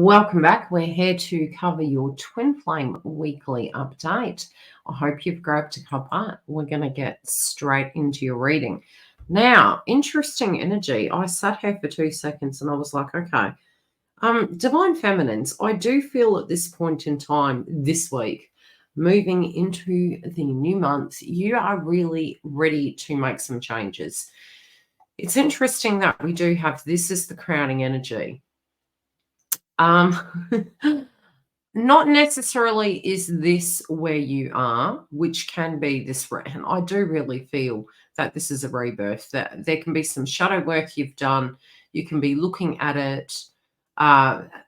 Welcome back. We're here to cover your twin flame weekly update. I hope you've grabbed a cuppa. We're going to get straight into your reading. Now, interesting energy. I sat here for 2 seconds and I was like, okay, Divine Feminines, I do feel at this point in time this week, moving into the new month, you are really ready to make some changes. It's interesting that we do have this as the crowning energy. Not necessarily is this where you are, which can be this, and I do really feel that this is a rebirth, that there can be some shadow work you've done. You can be looking at it.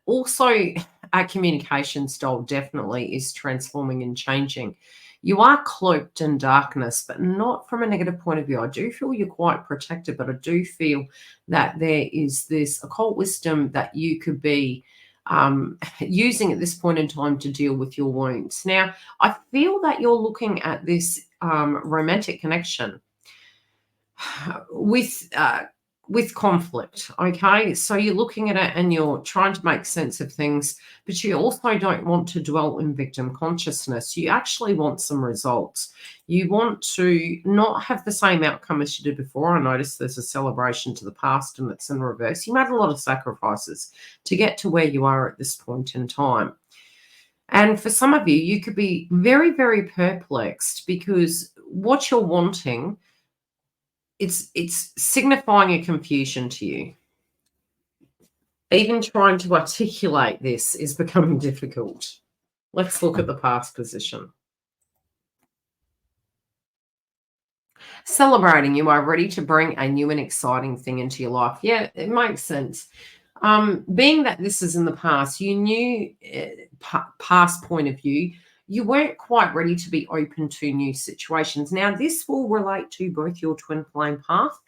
Also, our communication style definitely is transforming and changing. You are cloaked in darkness, but not from a negative point of view. I do feel you're quite protected, but I do feel that there is this occult wisdom that you could be using at this point in time to deal with your wounds. Now, I feel that you're looking at this romantic connection with conflict, okay? So you're looking at it and you're trying to make sense of things, but you also don't want to dwell in victim consciousness. You actually want some results. You want to not have the same outcome as you did before. I noticed there's a celebration to the past and it's in reverse. You made a lot of sacrifices to get to where you are at this point in time. And for some of you, you could be very, very perplexed because what you're wanting, it's signifying a confusion to you. Even trying to articulate this is becoming difficult. Let's look at the past position. Celebrating, you are ready to bring a new and exciting thing into your life. Yeah, it makes sense. Being that this is in the past, you knew past point of view, you weren't quite ready to be open to new situations. Now, this will relate to both your twin flame path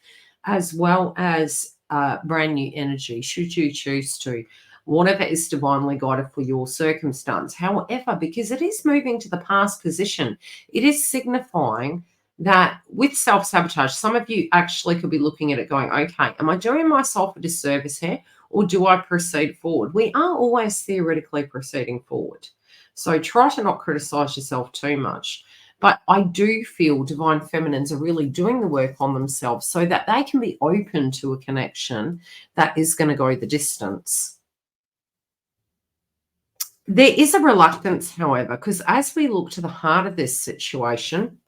as well as brand new energy, should you choose to, whatever is divinely guided for your circumstance. However, because it is moving to the past position, it is signifying that with self-sabotage, some of you actually could be looking at it going, okay, am I doing myself a disservice here or do I proceed forward? We are always theoretically proceeding forward. So try to not criticize yourself too much. But I do feel Divine Feminines are really doing the work on themselves so that they can be open to a connection that is going to go the distance. There is a reluctance, however, because as we look to the heart of this situation,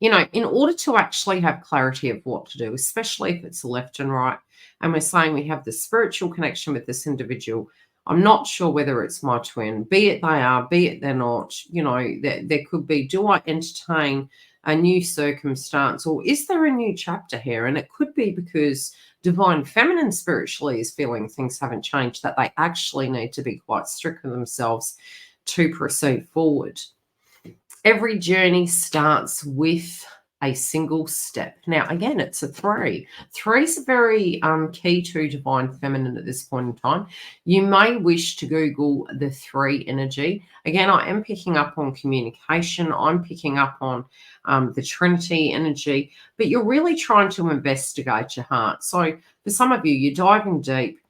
you know, in order to actually have clarity of what to do, especially if it's left and right, and we're saying we have the spiritual connection with this individual, I'm not sure whether it's my twin, be it they are, be it they're not, you know, there could be, do I entertain a new circumstance or is there a new chapter here? And it could be because Divine Feminine spiritually is feeling things haven't changed, that they actually need to be quite strict with themselves to proceed forward. Every journey starts with a single step. Now, again, it's a 3. 3 is very key to Divine Feminine at this point in time. You may wish to Google the 3 energy. Again, I am picking up on communication. I'm picking up on the Trinity energy, but you're really trying to investigate your heart. So for some of you, you're diving deep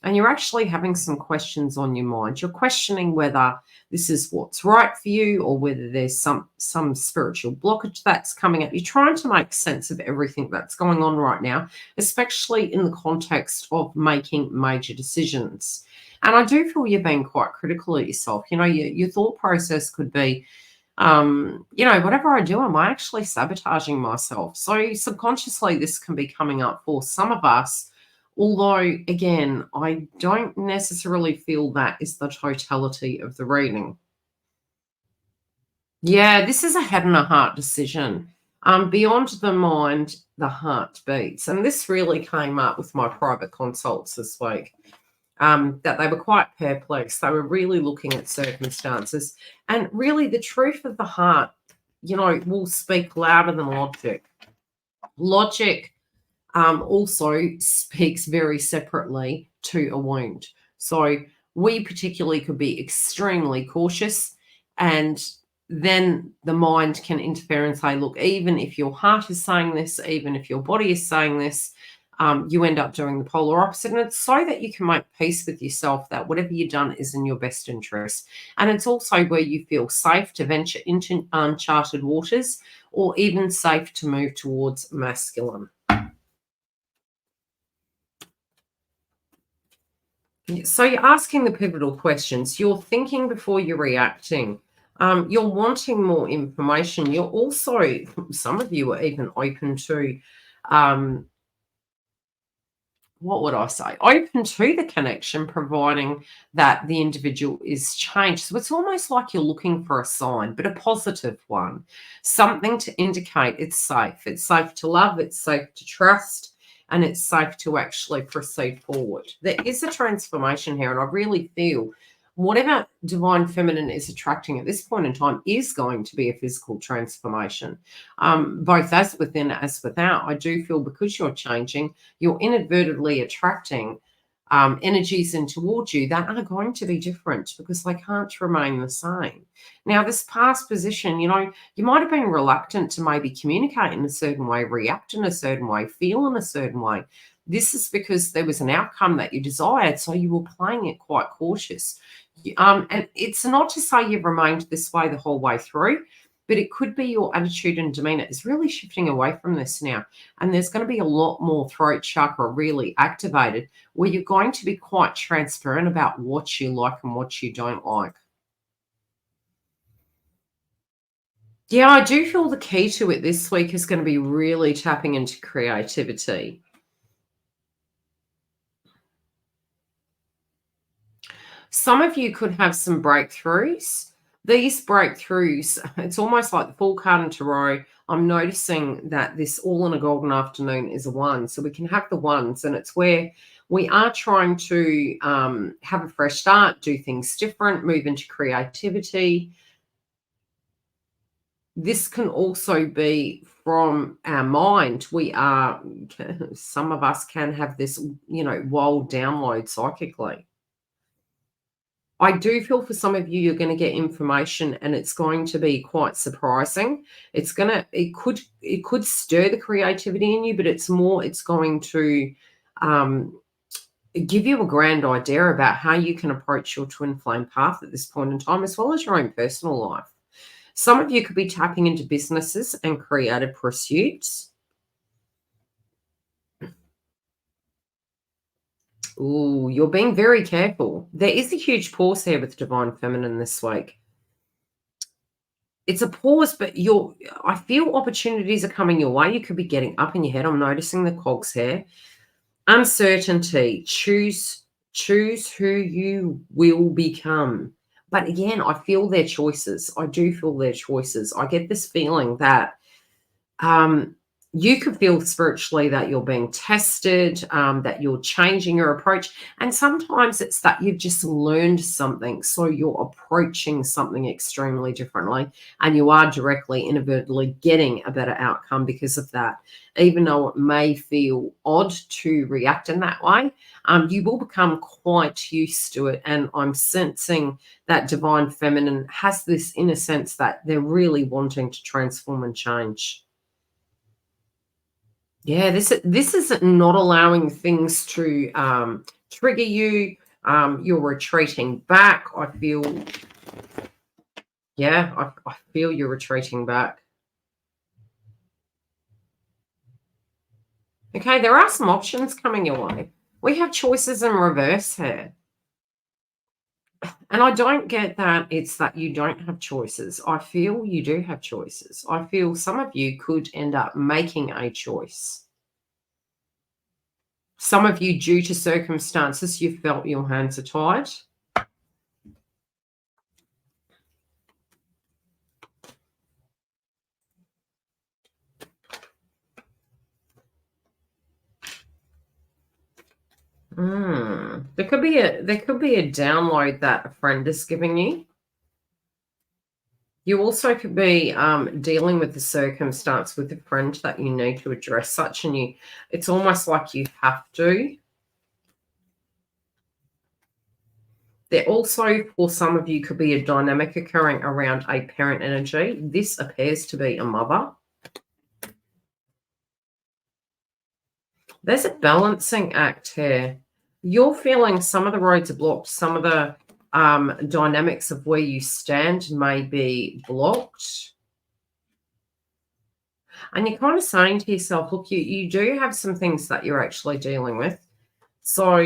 and you're actually having some questions on your mind. You're questioning whether this is what's right for you or whether there's some spiritual blockage that's coming up. You're trying to make sense of everything that's going on right now, especially in the context of making major decisions. And I do feel you're being quite critical of yourself. You know, your thought process could be, you know, whatever I do, am I actually sabotaging myself? So subconsciously, this can be coming up for some of us. Although, again, I don't necessarily feel that is the totality of the reading. Yeah, this is a head and a heart decision. Beyond the mind, the heart beats. And this really came up with my private consults this week, that they were quite perplexed. They were really looking at circumstances. And really, the truth of the heart, you know, will speak louder than logic. Logic also speaks very separately to a wound. So we particularly could be extremely cautious, and then the mind can interfere and say, look, even if your heart is saying this, even if your body is saying this, you end up doing the polar opposite. And it's so that you can make peace with yourself that whatever you've done is in your best interest. And it's also where you feel safe to venture into uncharted waters, or even safe to move towards masculine. So you're asking the pivotal questions. You're thinking before you're reacting. You're wanting more information. You're also, some of you are even open to, um, what would I say? Open to the connection, providing that the individual is changed. So it's almost like you're looking for a sign, but a positive one, something to indicate it's safe. It's safe to love, it's safe to trust, and it's safe to actually proceed forward. There is a transformation here, and I really feel whatever divine feminine is attracting at this point in time is going to be a physical transformation, both as within as without. I do feel because you're changing, you're inadvertently attracting energies in towards you that are going to be different because they can't remain the same. Now, this past position, you might have been reluctant to maybe communicate in a certain way, react in a certain way, feel in a certain way. This is because there was an outcome that you desired, so you were playing it quite cautious. And it's not to say you've remained this way the whole way through, but it could be your attitude and demeanor is really shifting away from this now. And there's going to be a lot more throat chakra really activated, where you're going to be quite transparent about what you like and what you don't like. Yeah, I do feel the key to it this week is going to be really tapping into creativity. Some of you could have some breakthroughs. These breakthroughs, it's almost like the full card in tarot. I'm noticing that this all in a golden afternoon is a one. So we can have the ones, and it's where we are trying to have a fresh start, do things different, move into creativity. This can also be from our mind. Some of us can have this, wild download psychically. I do feel for some of you, you're going to get information and it's going to be quite surprising. It could stir the creativity in you, but it's going to give you a grand idea about how you can approach your twin flame path at this point in time, as well as your own personal life. Some of you could be tapping into businesses and creative pursuits. Ooh, you're being very careful. There is a huge pause here with divine feminine this week. It's a pause, but I feel opportunities are coming your way. You could be getting up in your head. I'm noticing the cogs here. Uncertainty. Choose who you will become. But again, I feel their choices. I do feel their choices. I get this feeling that you could feel spiritually that you're being tested, that you're changing your approach. And sometimes it's that you've just learned something. So you're approaching something extremely differently, and you are directly, inadvertently getting a better outcome because of that. Even though it may feel odd to react in that way, you will become quite used to it. And I'm sensing that divine feminine has this inner sense that they're really wanting to transform and change. Yeah, this is not allowing things to trigger you. You're retreating back. I feel you're retreating back. Okay, there are some options coming your way. We have choices in reverse here. And I don't get that it's that you don't have choices. I feel you do have choices. I feel some of you could end up making a choice. Some of you, due to circumstances, you felt your hands are tied. There could be a download that a friend is giving you. You also could be dealing with the circumstance with a friend that you need to address such, and it's almost like you have to. There also, for some of you, could be a dynamic occurring around a parent energy. This appears to be a mother. There's a balancing act here. You're feeling some of the roads are blocked, some of the dynamics of where you stand may be blocked. And you're kind of saying to yourself, look, you do have some things that you're actually dealing with. So,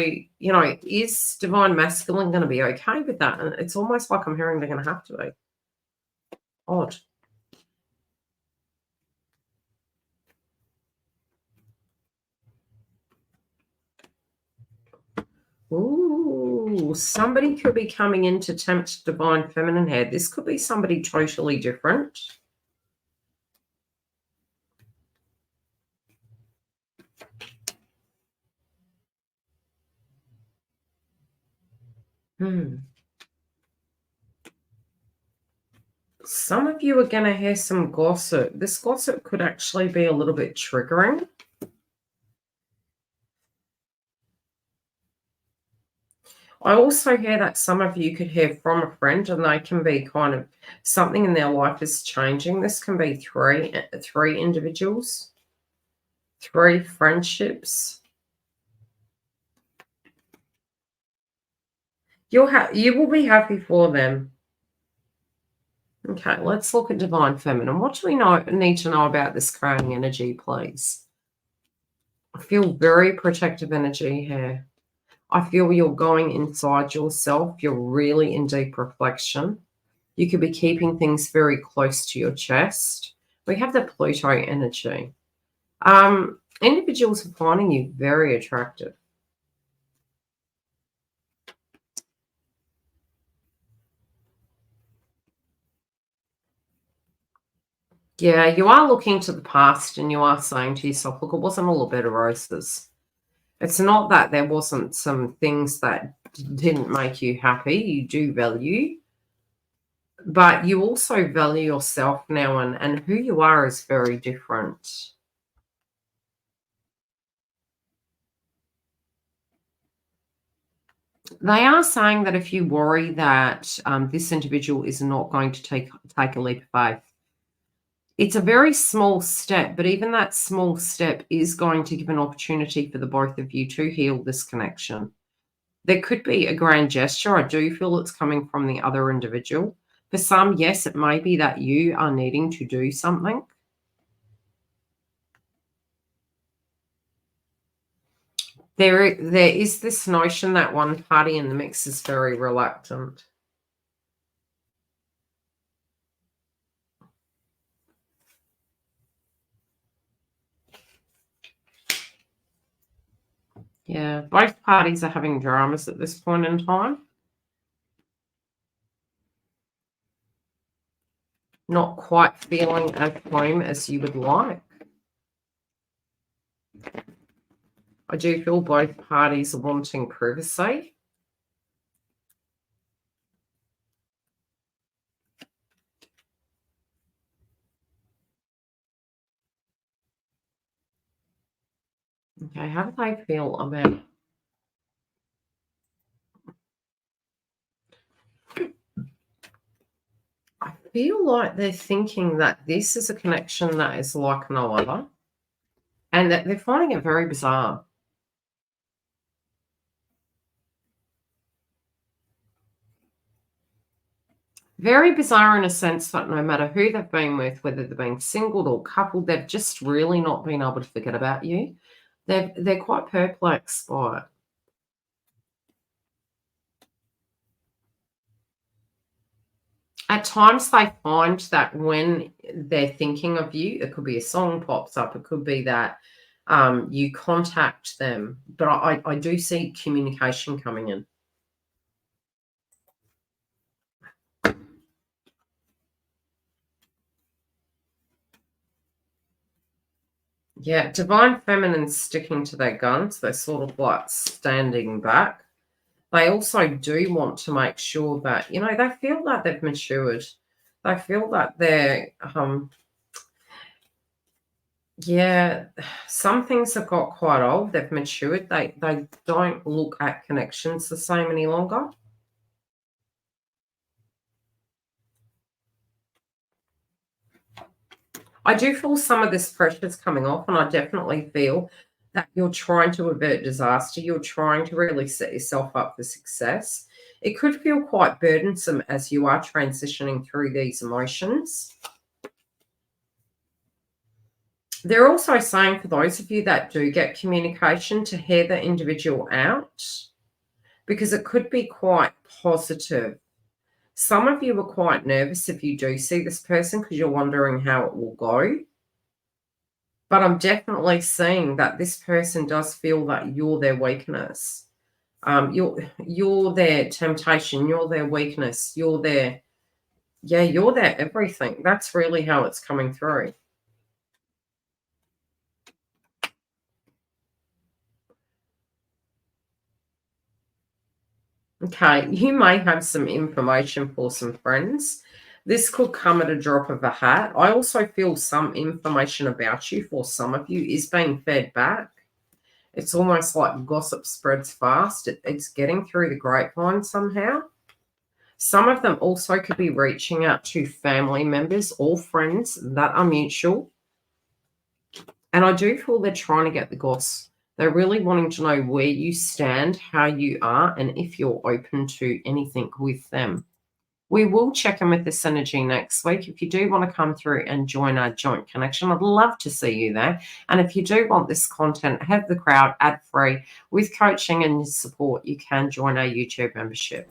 is divine masculine going to be okay with that? And it's almost like I'm hearing they're going to have to be. Odd. Ooh, somebody could be coming in to tempt divine feminine here. This could be somebody totally different. Some of you are going to hear some gossip. This gossip could actually be a little bit triggering. I also hear that some of you could hear from a friend and they can be kind of something in their life is changing. This can be three individuals, 3 friendships. You will be happy for them. Okay, let's look at divine feminine. What do we need to know about this crowning energy, please? I feel very protective energy here. I feel you're going inside yourself. You're really in deep reflection. You could be keeping things very close to your chest. We have the Pluto energy. Individuals are finding you very attractive. Yeah, you are looking to the past and you are saying to yourself, look, it wasn't all a bed of roses. It's not that there wasn't some things that didn't make you happy. You do value, but you also value yourself now, and who you are is very different. They are saying that if you worry that this individual is not going to take a leap of faith, it's a very small step, but even that small step is going to give an opportunity for the both of you to heal this connection. There could be a grand gesture. I do feel it's coming from the other individual. For some, yes, it may be that you are needing to do something. There is this notion that one party in the mix is very reluctant. Yeah, both parties are having dramas at this point in time. Not quite feeling at home as you would like. I do feel both parties are wanting privacy. Okay, how do they feel about... I feel like they're thinking that this is a connection that is like no other, and that they're finding it very bizarre. Very bizarre in a sense that no matter who they've been with, whether they're being singled or coupled, they've just really not been able to forget about you. They're quite perplexed by it. At times, they find that when they're thinking of you, it could be a song pops up. It could be that you contact them. But I do see communication coming in. Yeah, divine feminine sticking to their guns. They're sort of like standing back. They also do want to make sure that, they feel that they've matured. They feel that they're, yeah, some things have got quite old. They've matured. They don't look at connections the same any longer. I do feel some of this pressure is coming off, and I definitely feel that you're trying to avert disaster. You're trying to really set yourself up for success. It could feel quite burdensome as you are transitioning through these emotions. They're also saying for those of you that do get communication to hear the individual out, because it could be quite positive. Some of you are quite nervous if you do see this person because you're wondering how it will go. But I'm definitely seeing that this person does feel that you're their weakness. You're their temptation. You're their weakness. You're their everything. That's really how it's coming through. Okay, you may have some information for some friends. This could come at a drop of a hat. I also feel some information about you for some of you is being fed back. It's almost like gossip spreads fast. It's getting through the grapevine somehow. Some of them also could be reaching out to family members or friends that are mutual. And I do feel they're trying to get the goss. They're really wanting to know where you stand, how you are, and if you're open to anything with them. We will check in with this energy next week. If you do want to come through and join our joint connection, I'd love to see you there. And if you do want this content, have the crowd ad free with coaching and support, you can join our YouTube membership.